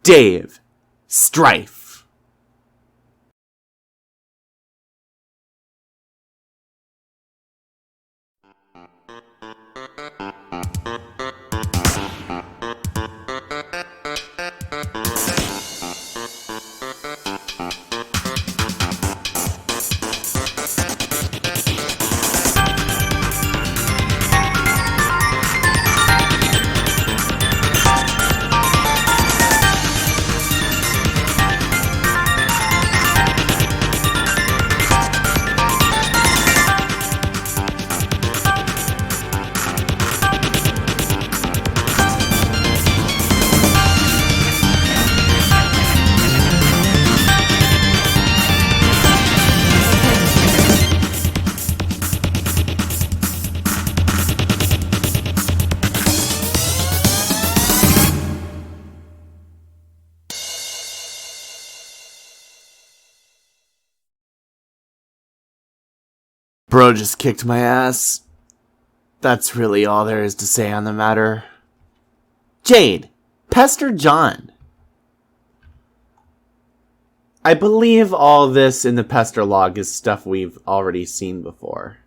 Dave, Strife. Bro just kicked my ass. That's really all there is to say on the matter. Jade, Pester John. I believe all this in the Pester log is stuff we've already seen before.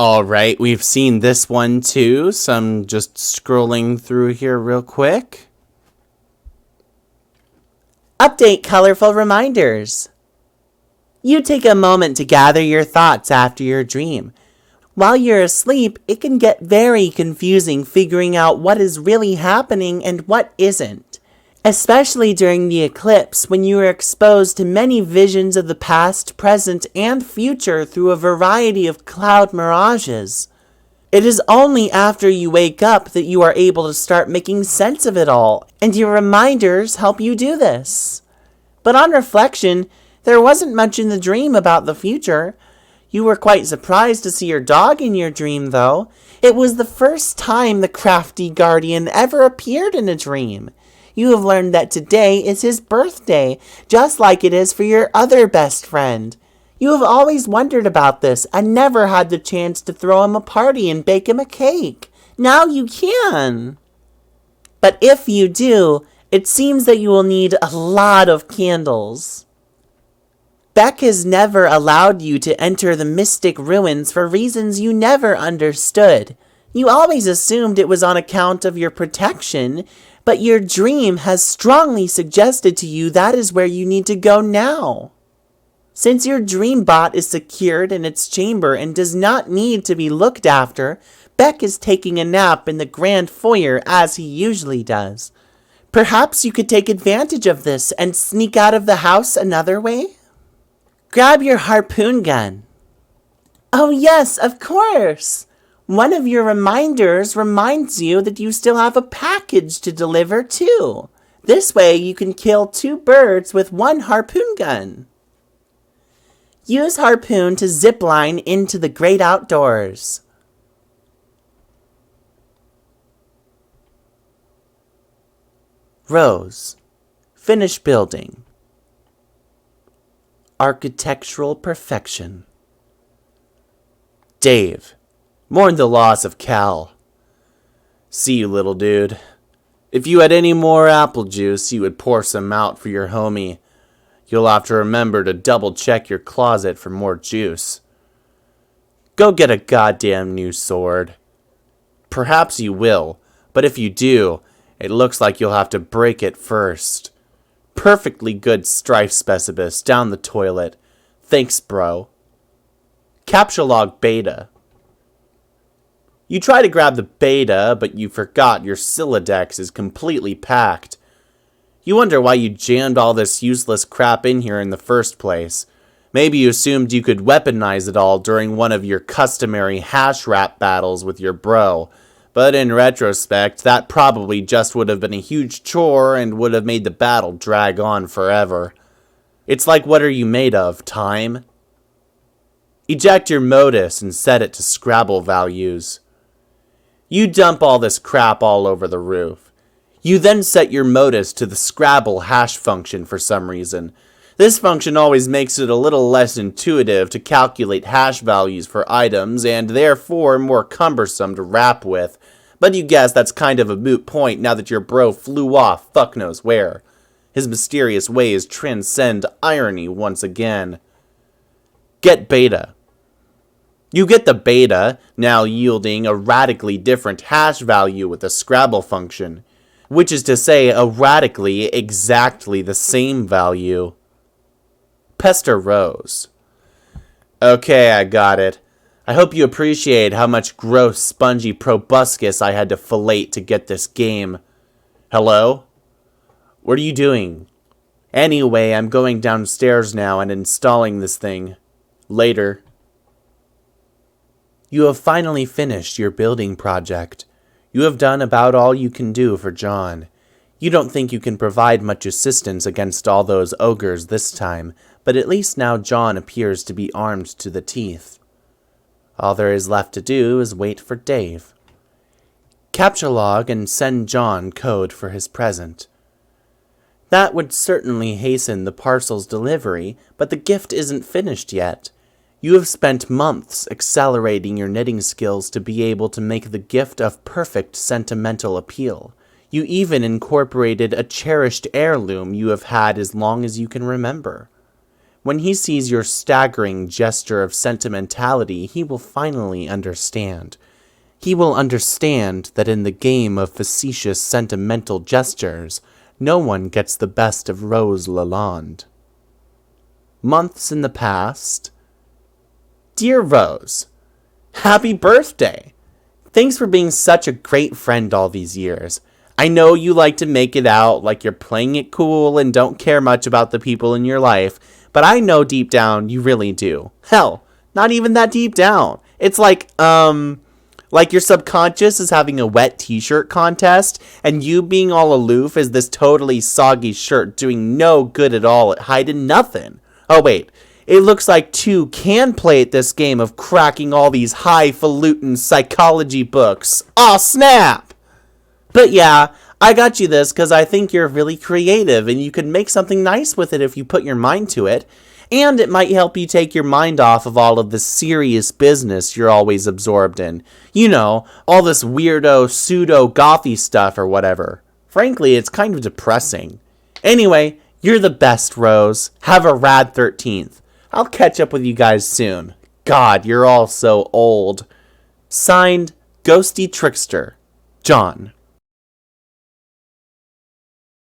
Alright, we've seen this one too, so I'm just scrolling through here real quick. Update colorful reminders. You take a moment to gather your thoughts after your dream. While you're asleep, it can get very confusing figuring out what is really happening and what isn't. especially during the eclipse when you are exposed to many visions of the past, present, and future through a variety of cloud mirages. It is only after you wake up that you are able to start making sense of it all, and your reminders help you do this. But on reflection, there wasn't much in the dream about the future. You were quite surprised to see your dog in your dream, though. It was the first time the crafty guardian ever appeared in a dream. You have learned that today is his birthday, just like it is for your other best friend. You have always wondered about this and never had the chance to throw him a party and bake him a cake. Now you can. But if you do, it seems that you will need a lot of candles. Beck has never allowed you to enter the mystic ruins for reasons you never understood. You always assumed it was on account of your protection, but your dream has strongly suggested to you that is where you need to go now. Since your dream bot is secured in its chamber and does not need to be looked after, Beck is taking a nap in the grand foyer as he usually does. Perhaps you could take advantage of this and sneak out of the house another way? Grab your harpoon gun. Oh yes, of course! One of your reminders reminds you that you still have a package to deliver too. This way you can kill 2 birds with 1 harpoon gun. Use harpoon to zipline into the great outdoors. Rose. Finish building. Architectural perfection. Dave. Mourn the loss of Cal. See you, little dude. If you had any more apple juice, you would pour some out for your homie. You'll have to remember to double check your closet for more juice. Go get a goddamn new sword. Perhaps you will, but if you do, it looks like you'll have to break it first. Perfectly good strife specibus down the toilet. Thanks, bro. Captcha log beta. You try to grab the beta, but you forgot your Sylladex is completely packed. You wonder why you jammed all this useless crap in here in the first place. Maybe you assumed you could weaponize it all during one of your customary hash rap battles with your bro. But in retrospect, that probably just would have been a huge chore and would have made the battle drag on forever. It's like, what are you made of, time? Eject your modus and set it to Scrabble values. You dump all this crap all over the roof. You then set your modus to the Scrabble hash function for some reason. This function always makes it a little less intuitive to calculate hash values for items and therefore more cumbersome to rap with. But you guess that's kind of a moot point now that your bro flew off fuck knows where. His mysterious ways transcend irony once again. Get beta. You get the beta, now yielding a radically different hash value with the Scrabble function. Which is to say, a radically exactly the same value. Pester Rose. Okay, I got it. I hope you appreciate how much gross, spongy proboscis I had to fillet to get this game. Hello? What are you doing? Anyway, I'm going downstairs now and installing this thing. Later. You have finally finished your building project. You have done about all you can do for John. You don't think you can provide much assistance against all those ogres this time, but at least now John appears to be armed to the teeth. All there is left to do is wait for Dave. Captcha log and send John code for his present. That would certainly hasten the parcel's delivery, but the gift isn't finished yet. You have spent months accelerating your knitting skills to be able to make the gift of perfect sentimental appeal. You even incorporated a cherished heirloom you have had as long as you can remember. When he sees your staggering gesture of sentimentality, he will finally understand. He will understand that in the game of facetious sentimental gestures, no one gets the best of Rose Lalonde. Months in the past. Dear Rose, happy birthday! Thanks for being such a great friend all these years. I know you like to make it out like you're playing it cool and don't care much about the people in your life, but I know deep down you really do. Hell, not even that deep down. It's like your subconscious is having a wet t-shirt contest, and you being all aloof is this totally soggy shirt doing no good at all at hiding nothing. Oh wait, it looks like two can play at this game of cracking all these highfalutin psychology books. Aw, snap! But yeah, I got you this because I think you're really creative and you can make something nice with it if you put your mind to it. And it might help you take your mind off of all of the serious business you're always absorbed in. You know, all this weirdo pseudo-gothy stuff or whatever. Frankly, it's kind of depressing. Anyway, you're the best, Rose. Have a rad 13th. I'll catch up with you guys soon. God, you're all so old. Signed, Ghosty Trickster, John.